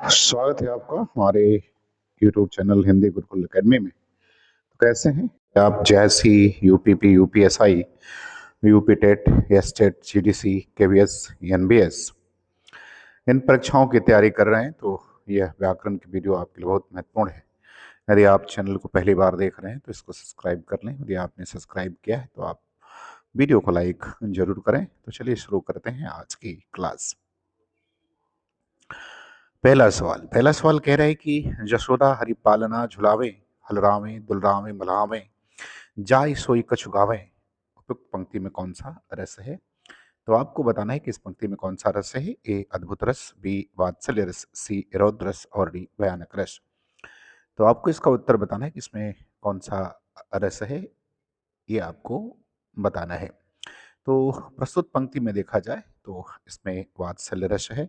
स्वागत है आपका हमारे YouTube channel Hindi Gurukul academy में। तो कैसे हैं आप? जैसी UPP, UPSI, UP TET, S TET, GDC, KVS, NBS इन परीक्षाओं की तैयारी कर रहे हैं तो यह व्याकरण की वीडियो आपके लिए बहुत महत्वपूर्ण है। यदि आप चैनल को पहली बार देख रहे हैं तो इसको सब्सक्राइब कर लें। यदि आपने सब्सक्राइब किया है तो आप वीडियो को लाइक जरूर करें। तो चलिए शुरू करते हैं आज की क्लास। पहला सवाल कह रहा है कि जसोदा हरि पालना झुलावे, हलरावे दुलरावे मलावे, जाय सोई कछु गावे। उपयुक्त पंक्ति में कौन सा रस है? तो आपको बताना है कि इस पंक्ति में कौन सा रस है। ए अद्भुत रस, बी वात्सल्य रस, सी रौद्र रस और डी भयानक रस। तो आपको इसका उत्तर बताना है कि इसमें कौन सा रस है, ये आपको बताना है। तो प्रस्तुत पंक्ति में देखा जाए तो इसमें वात्सल्य रस है,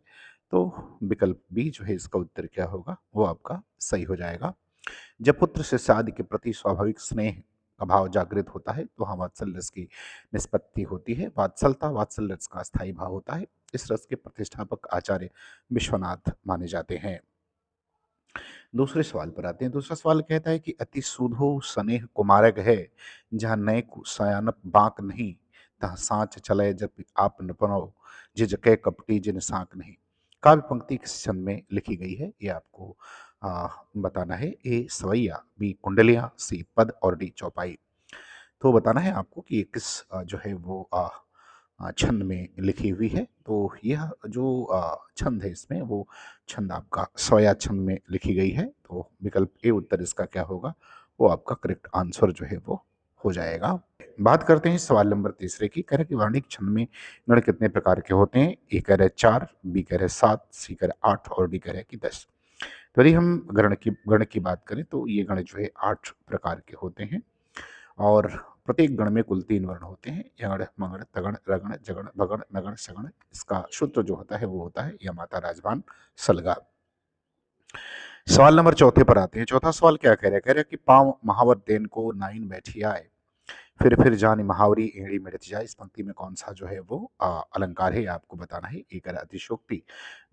तो विकल्प बी जो है इसका उत्तर क्या होगा, वो आपका सही हो जाएगा। जब पुत्र शिष्य आदि के प्रति स्वाभाविक स्नेह का भाव जागृत होता है तो वहाँ वात्सल्य रस की निष्पत्ति होती है। वात्सलता वात्सल्य रस का स्थायी भाव होता है। इस रस के प्रतिष्ठापक आचार्य विश्वनाथ माने जाते हैं। दूसरे सवाल पर आते हैं। दूसरा सवाल कहता है कि अति सुधो स्नेह कुमारक है, जहाँ नए सयानप बांक नहीं, तहाँ सांच चले जब आप नपनो, जिज कै कपटी जिन सांक नहीं। काव्य पंक्ति किस छंद में लिखी गई है, ये आपको बताना है। ए सवैया, बी कुंडलियां, सी पद और डी चौपाई। तो बताना है आपको कि ये किस जो है वो छंद में लिखी हुई है। तो यह जो छंद है इसमें, वो छंद आपका सवैया छंद में लिखी गई है। तो विकल्प ए उत्तर इसका क्या होगा, वो आपका करेक्ट आंसर जो है वो हो जाएगा। बात करते हैं सवाल नंबर तीसरे की। कह रहे कि वर्णिक छंद में गण कितने प्रकार के होते हैं? ए कह रहे 4, बी कह रहे 7, सी कह रहे 8 और डी कह रहे कि 10। तो यदि हम गण की बात करें तो ये गण जो है 8 प्रकार के होते हैं और प्रत्येक गण में कुल 3 वर्ण होते हैं। यगण, मगण, तगण, रगण, जगण, भगण, नगण, सगण। इसका सूत्र जो होता है वो होता है यमाता राजभान सलगा। सवाल नंबर चौथे पर आते हैं। चौथा सवाल क्या कह रहा है? कह रहा है कि पांव महावर देन को नाइन बैठी आए, फिर जानी महावरी एड़ी मिट जाए। इस पंक्ति में कौन सा जो है वो अलंकार है, आपको बताना है। ए कह रहा अतिशोक्ति,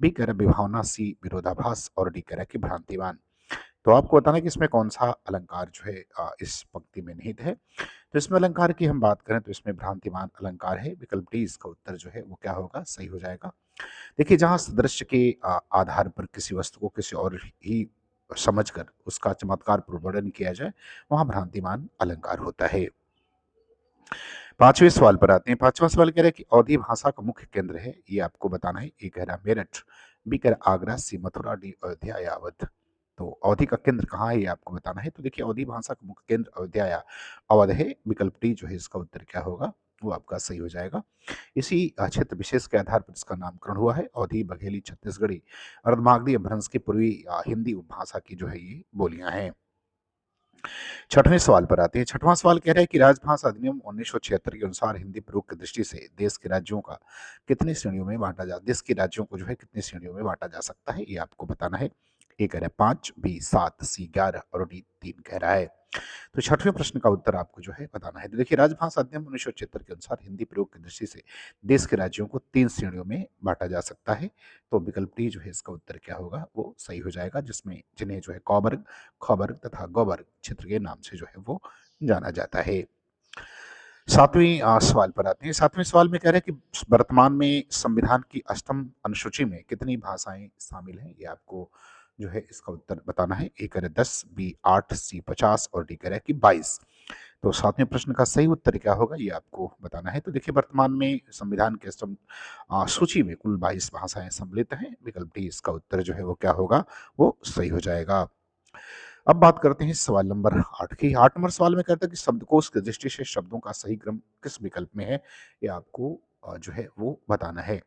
बी कह रहा विभावना, सी विरोधाभास और डी कह रहा कि भ्रांतिवान। तो आपको बताना है कि इसमें कौन सा अलंकार जो है इस पंक्ति में निहित है। तो इसमें अलंकार की हम बात करें तो इसमें भ्रांतिमान अलंकार है। विकल्प डी इसका उत्तर जो है वो क्या होगा, सही हो जाएगा। देखिए, जहां सदृश्य के आधार पर किसी वस्तु को किसी और ही समझकर उसका चमत्कार वर्णन किया जाए, वहां भ्रांतिमान अलंकार होता है। पांचवें सवाल पर आते हैं। पांचवा सवाल कह रहा है कि अवधी भाषा का मुख्य केंद्र है, ये आपको बताना है। ए कह रहा मेरठ, बी कह रहा आगरा, सी मथुरा, डी अयोध्या या अवध। तो अवधि का केंद्र कहाँ है, ये आपको बताना है। तो देखिए, अवधी भाषा का मुख्य केंद्र अयोध्या या अवध है। विकल्प डी जो है इसका उत्तर क्या होगा, वो आपका सही हो जाएगा। इसी क्षेत्र विशेष के आधार पर इसका नामकरण हुआ है। अवधी, बघेली, छत्तीसगढ़ी, अर्धमागधी अपभ्रंश की पूर्वी हिंदी उपभाषा की जो है ये बोलियां हैं। छठवें सवाल पर आते हैं। छठवां सवाल कह रहा है कि राजभाषा अधिनियम 1976 के अनुसार हिंदी प्रयोग की दृष्टि से देश के राज्यों का कितनी श्रेणियों में बांटा जा देश के राज्यों को जो है कितनी श्रेणियों में बांटा जा सकता है, ये आपको बताना है। ए कह रहा है 5, बी 7, सी 11 और डी 3 कह रहा है। तो छठवें प्रश्न का उत्तर आपको जो है बताना है। तो देखिए, राजभाषा अधिनियम 1976 के अनुसार हिंदी प्रयोग की दृष्टि से देश के राज्यों को 3 श्रेणियों में बांटा जा सकता है। तो विकल्प डी जो है इसका उत्तर क्या होगा, वो सही हो जाएगा, जिसमें जिन्हें जो है कौबर्ग, खौबर्ग तथा गौबर्ग क्षेत्र के नाम से जो है वो जाना जाता है। सातवीं सवाल पर आते हैं। सातवें सवाल में कह रहे हैं कि वर्तमान में संविधान की अष्टम अनुसूची में कितनी भाषाएं शामिल हैं, ये आपको जो है इसका उत्तर बताना है। ए कह रहे 10, बी 8, सी 50 और डी कह रहा है कि 22। तो सातवें प्रश्न का सही उत्तर क्या होगा, ये आपको बताना है। तो देखिए, वर्तमान में संविधान के अष्टम सूची में कुल 22 भाषाएं सम्मिलित हैं। विकल्प डी इसका उत्तर जो है वो क्या होगा, वो सही हो जाएगा। अब बात करते हैं सवाल नंबर 8 की। 8 नंबर सवाल में कहता है कि शब्दकोश की दृष्टि से शब्दों का सही क्रम किस विकल्प में है, ये आपको जो है वो बताना है।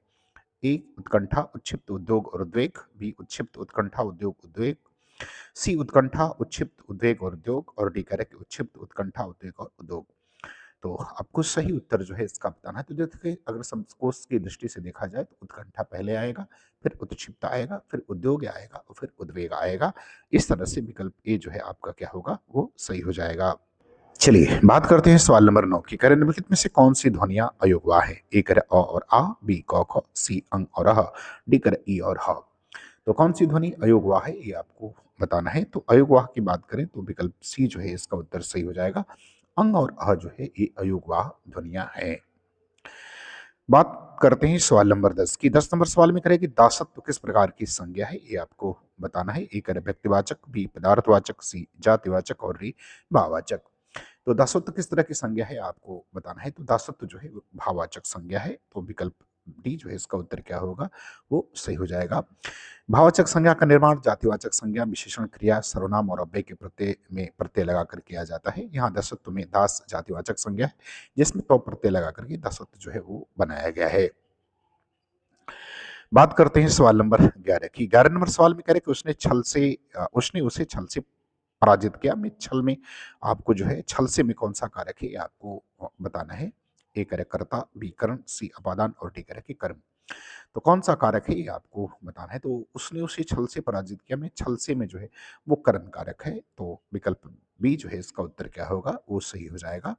ए उत्कंठा, उच्छिप्त, उद्योग और उद्वेग, बी उत्क्षिप्त, उत्कंठा, उद्योग, उद्वेग, सी उत्कंठा, उच्छिप्त, उद्वेग और उद्योग और डी करेक्ट उत्क्षिप्त, उत्कंठा, उद्वेग और उद्योग। तो आपको सही उत्तर जो है इसका बताना है। तो देखिए, अगर शब्दकोश की दृष्टि से देखा जाए तो उत्कंठा पहले आएगा, फिर उत्क्षिप्त आएगा, फिर उद्योग आएगा और फिर उद्वेग आएगा। इस तरह से विकल्प ए जो है आपका क्या होगा, वो सही हो जाएगा। चलिए बात करते हैं सवाल नंबर 9 की। करें निम्नलिखित में से कौन सी ध्वनियां अयोगवाह है? ए करे अ और आ, बी क ख, सी अंग और अह, डी करे ई और ह। तो कौन सी ध्वनि अयोगवाह है ये आपको बताना है। तो अयोगवाह की बात करें तो विकल्प सी जो है इसका उत्तर सही हो जाएगा। अंग और अ जो है ये अयोगवाह ध्वनियां हैं। बात करते हैं सवाल नंबर 10 की। 10 नंबर सवाल में करें कि दासत्व किस प्रकार की संज्ञा है ये आपको बताना है। ए करे व्यक्तिवाचक, बी पदार्थवाचक, सी जातिवाचक और डी भाववाचक। तो दासत्व किस तरह की संज्ञा है आपको बताना है। तो दासत्व जो है वो भाववाचक संज्ञा है। तो विकल्प डी जो है इसका उत्तर क्या होगा वो सही हो जाएगा। भाववाचक संज्ञा का निर्माण जातिवाचक संज्ञा, विशेषण, क्रिया, सर्वनाम और अव्यय के प्रत्यय में प्रत्यय लगाकर किया जाता है। यहाँ दासत्व में दास जातिवाचक संज्ञा है जिसमें तो प्रत्यय लगा करके दासत्व जो है वो बनाया गया है। बात करते हैं सवाल नंबर 11 की। 11 नंबर सवाल में कह रहे कि उसने उसे छल से पराजित किया। में छल में आपको जो है छल से में कौन सा कारक है ये आपको बताना है। ए करे कर्ता, बी करण, सी अपादान और डी करे कि कर्म। तो कौन सा कारक है ये आपको बताना है। तो उसने उसे छल से पराजित किया में छल से में जो है वो करण कारक है। तो विकल्प बी जो है इसका उत्तर क्या होगा वो सही हो जाएगा।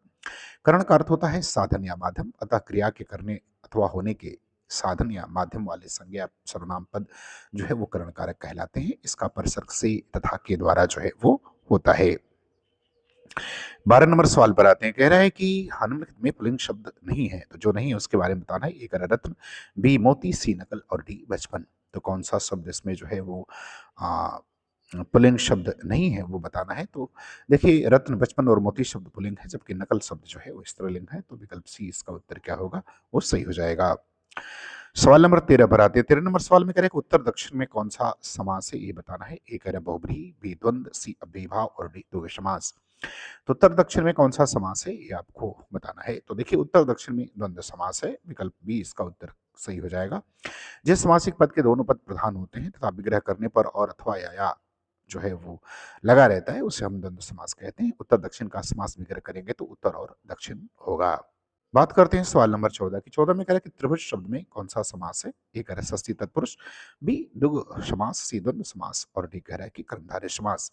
करण का अर्थ होता है साधन या माध्यम, अतः क्रिया के करने अथवा होने के साधन या माध्यम वाले संज्ञा सर्वनाम पद जो है वो करण कारक कहलाते हैं। इसका परसर्ग से तथा के द्वारा जो है वो होता है। 12 नंबर सवाल पर आते हैं। कह रहा है कि हनुमत में पुल्लिंग शब्द नहीं है। तो जो नहीं है उसके बारे में बताना है। एक रत्न, बी मोती, सी नकल और डी बचपन। तो कौन सा शब्द इसमें जो है वो पुल्लिंग शब्द नहीं है वो बताना है। तो देखिए रत्न, बचपन और मोती शब्द पुल्लिंग है जबकि नकल शब्द जो है वो स्त्रीलिंग है। तो विकल्प सी इसका उत्तर क्या होगा वो सही हो जाएगा। सवाल नंबर 13 पर आते हैं। 13 नंबर सवाल में कह रहे हैं कि उत्तर दक्षिण में कौन सा समास है ये बताना है। ए कह रहा है बहुब्रीहि, बी द्वंद्व, सी अव्ययीभाव और डी द्वंद्व समास। तो उत्तर दक्षिण में कौन सा समास है ये आपको बताना है। तो देखिए उत्तर दक्षिण में द्वंद्व समास है। विकल्प बी इसका उत्तर सही हो जाएगा। जिस समासिक पद के दोनों पद प्रधान होते हैं तथा विग्रह करने पर और अथवा या जो है वो लगा रहता है उसे हम द्वंद्व समास कहते हैं। उत्तर दक्षिण का समास विग्रह करेंगे तो उत्तर और दक्षिण होगा। बात करते हैं सवाल नंबर 14 की। 14 में कह रहा है कि त्रिभुज शब्द में कौन सा समास है। ए कह रहा है षष्ठी तत्पुरुष, बी द्विगु समास, सी द्वंद्व समास और डी कह रहा है कि कर्मधारय समास।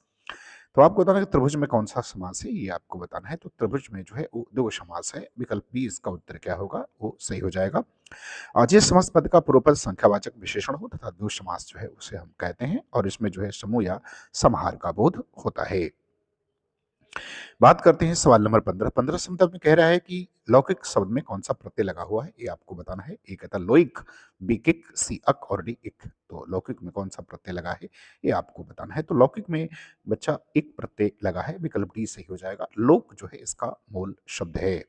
तो आपको बताना है कि त्रिभुज में कौन सा समास है ये आपको बताना है। तो त्रिभुज में जो है वो द्विगु समास है। विकल्प बी इसका उत्तर क्या होगा वो सही हो जाएगा। जिस समास पद का पूर्व पद संख्यावाचक विशेषण हो तथा द्विगु समास जो है उसे हम कहते हैं और इसमें जो है समूह या समाहार का बोध होता है। बात करते हैं सवाल नंबर 15। 15 संदर्भ में कह रहा है कि लौकिक शब्द में कौन सा प्रत्यय लगा हुआ है ये आपको बताना है। ए कहता लोइक, बी किक, सी अक और डी इक। तो लौकिक में कौन सा प्रत्यय लगा है ये आपको बताना है। तो लौकिक में बच्चा एक प्रत्यय लगा है। विकल्प डी सही हो जाएगा। लोक जो है इसका मूल शब्द है।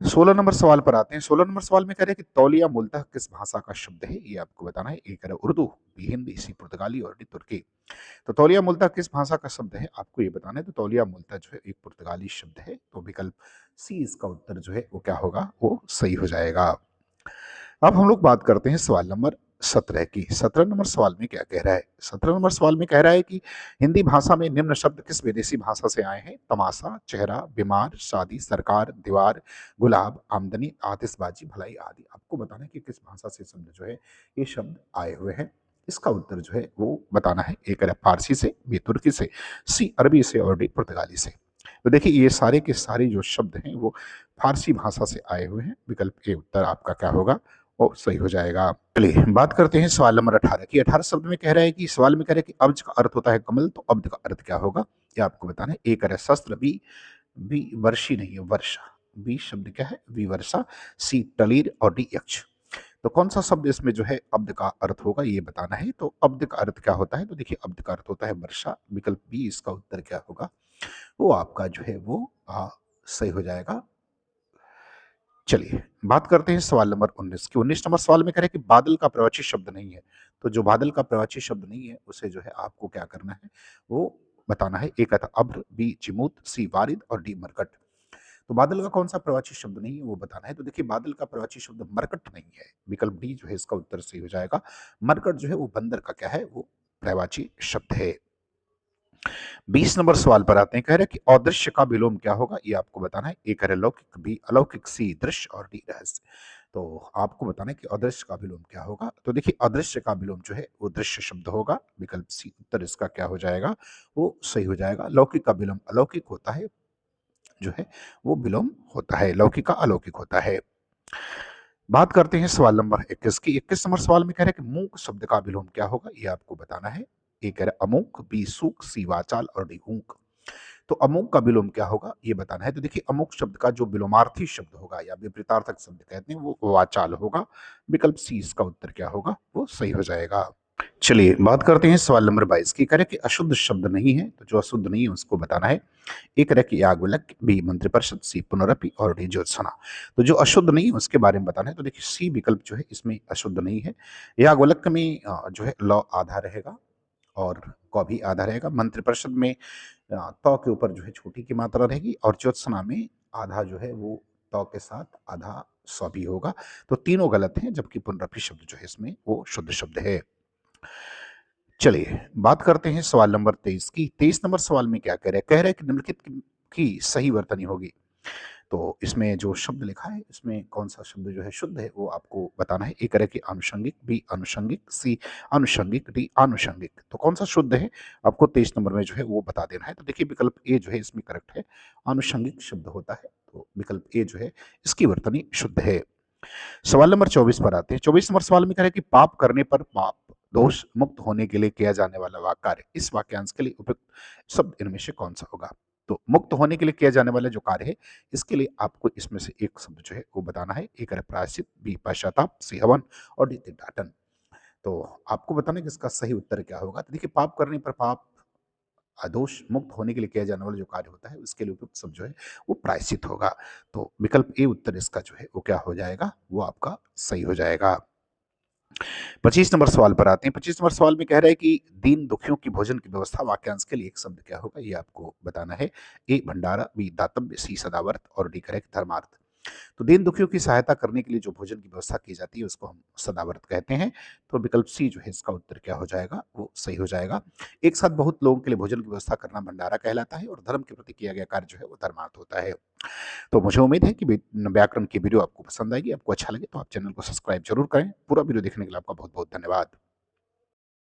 16 नंबर सवाल पर आते हैं। 16 नंबर सवाल में कह रहे हैं कि तौलिया मूलतः किस भाषा का शब्द है ये आपको बताना है। ए कह रहा है उर्दू, बी हिंदी, सी पुर्तगाली और डी तुर्की। तो तौलिया मूलतः किस भाषा का शब्द है आपको ये बताना है। तो तौलिया मूलतः जो है एक पुर्तगाली शब्द है। तो विकल्प सी इसका उत्तर जो है वो क्या होगा वो सही हो जाएगा। अब हम लोग बात करते हैं सवाल नंबर 17 की। 17 नंबर सवाल में क्या कह रहा है। 17 नंबर सवाल में कह रहा है कि हिंदी भाषा में निम्न शब्द किस विदेशी भाषा से आए हैं। तमाशा, चेहरा, बीमार, शादी, सरकार, दीवार, गुलाब, आमदनी, आतिशबाजी, भलाई आदि। आपको बताना है कि किस भाषा से शब्द जो है ये शब्द आए हुए हैं। इसका उत्तर जो है वो बताना है। एक है फारसी से, बी तुर्की से, सी अरबी से और डी पुर्तगाली से। तो देखिए ये सारे के सारे जो शब्द हैं वो फारसी भाषा से आए हुए हैं। विकल्प ए उत्तर आपका क्या होगा वो सही हो जाएगा। चलिए बात करते हैं सवाल नंबर 18 की। 18 शब्द में कह रहा है कि सवाल में कह रहा है कि अब्ज का अर्थ होता है कमल। तो अब्ज का अर्थ क्या होगा ये आपको बताना है। ए कह रहा है शस्त्र, बी बी वर्षी नहीं है वर्षा, बी शब्द क्या है विवर्षा, सी टलीर और डी यक्ष। तो कौन सा शब्द इसमें जो है अब्द का अर्थ होगा ये बताना है। तो अब्द का अर्थ क्या होता है। तो देखिए अब्द का अर्थ होता है वर्षा। विकल्प बी इसका उत्तर क्या होगा वो आपका जो है वो सही हो जाएगा। चलिए बात करते हैं सवाल नंबर 19 की। 19 नंबर सवाल में कह रहे हैं कि बादल का प्रवाची शब्द नहीं है। तो जो बादल का प्रवाची शब्द नहीं है उसे जो है आपको क्या करना है वो बताना है। एक था अब्र, बी चिमूत, सी वारिद और डी मरकट। तो बादल का कौन सा प्रवाची शब्द नहीं है वो बताना है। तो देखिए बादल का प्रवाची शब्द मरकट नहीं है। विकल्प डी जो है इसका उत्तर सही हो जाएगा। मरकट जो है वो बंदर का क्या है वो प्रवाची शब्द है। 20 नंबर सवाल पर आते हैं। कह रहे हैं कि अदृश्य का विलोम क्या होगा ये आपको बताना है। ए कह रहे लौकिक, बी अलौकिक, सी दृश्य और डी रहस्य। तो आपको बताना है कि अदृश्य का विलोम क्या होगा। तो देखिए अदृश्य का विलोम जो है वो दृश्य शब्द होगा। विकल्प सी उत्तर इसका क्या हो जाएगा वो सही हो जाएगा। लौकिक का विलोम अलौकिक होता है जो है वो विलोम होता है। लौकिक का अलौकिक होता है। बात करते हैं सवाल नंबर 21 की। 21 नंबर सवाल में कह रहे हैं कि मूक शब्द का विलोम क्या होगा, ये आपको बताना है। ए कह रहा है अमूक, बी सूक, सी वाचाल और डी हूक। तो अमूक का विलोम क्या होगा ये बताना है। तो देखिए अमूक शब्द का जो विलोमार्थी शब्द होगा या विपरीतार्थक शब्द कहते हैं वो वाचाल होगा। विकल्प सी इसका उत्तर क्या होगा, वो सही हो जाएगा। चलिए बात करते हैं सवाल नंबर 22 की। कह रहे कि अशुद्ध शब्द नहीं है, तो जो अशुद्ध नहीं है उसको बताना है। ए कह रहे कि याज्ञवल्क्य, बी मंत्रिपरिषद, सी पुनरपि और डी ज्योत्सना। तो जो अशुद्ध नहीं है उसके बारे में बताना है। तो देखिए सी विकल्प जो है इसमें अशुद्ध नहीं है। याज्ञवल्क्य में जो है ल आधा रहेगा और क भी आधा रहेगा। मंत्रिपरिषद में त के ऊपर जो है छोटी की मात्रा रहेगी और ज्योत्सना में आधा जो है वो त के साथ आधा स भी होगा। तो तीनों गलत हैं, जबकि पुनरपि शब्द जो है इसमें वो शुद्ध शब्द है। चलिए बात करते हैं सवाल नंबर 23 की। 23 नंबर सवाल में क्या कह रहे हैं, कह रहे हैं कि निम्नलिखित की सही वर्तनी होगी। तो इसमें जो शब्द लिखा है इसमें कौन सा शब्द जो है शुद्ध है वो आपको बताना है। ए कह रहे हैं कि आनुषंगिक, बी अनुषंगिक, सी अनुषंगिक, डी आनुषंगिक। तो कौन सा शुद्ध है आपको 23 नंबर में जो है वो बता देना है। तो देखिए विकल्प ए जो है इसमें करेक्ट है, आनुषंगिक शब्द होता है। तो विकल्प ए जो है इसकी वर्तनी शुद्ध है। सवाल नंबर 24 पर आते हैं। 24 नंबर सवाल में कह रहे हैं कि पाप करने पर पाप दोष मुक्त होने के लिए किया जाने वाला कार्य, इस वाक्यांश के लिए उपयुक्त शब्द इनमें से कौन सा होगा। तो मुक्त होने के लिए किया जाने वाला जो कार्य है इसके लिए आपको इसमें से एक शब्द जो है वो बताना है। एक है प्रायश्चित, बी पश्चाताप, सी हवन और डी तीर्थाटन। तो आपको बताना है कि इसका सही उत्तर क्या होगा। तो देखिए पाप करने पर पाप दोष मुक्त होने के लिए किया जाने वाला जो कार्य होता है उसके लिए उपयुक्त शब्द जो है वो प्रायश्चित होगा। तो विकल्प ए उत्तर इसका जो है वो क्या हो जाएगा, वो आपका सही हो जाएगा। 25 नंबर सवाल पर आते हैं। 25 नंबर सवाल में कह रहा है कि दीन दुखियों की भोजन की व्यवस्था वाक्यांश के लिए एक शब्द क्या होगा, ये आपको बताना है। ए भंडारा, बी दातव्य, सी सदाव्रत और डी करेक्ट धर्मार्थ। तो दीन दुखियों की सहायता करने के लिए जो भोजन की व्यवस्था की जाती है उसको हम सदाव्रत कहते हैं। तो विकल्प सी जो है इसका उत्तर क्या हो जाएगा, वो सही हो जाएगा। एक साथ बहुत लोगों के लिए भोजन की व्यवस्था करना भंडारा कहलाता है और धर्म के प्रति किया गया कार्य जो है वो धर्मार्थ होता है। तो मुझे उम्मीद है कि व्याकरण की वीडियो आपको पसंद आएगी। आपको अच्छा लगे तो आप चैनल को सब्सक्राइब जरूर करें। पूरा वीडियो देखने के लिए आपका बहुत बहुत धन्यवाद।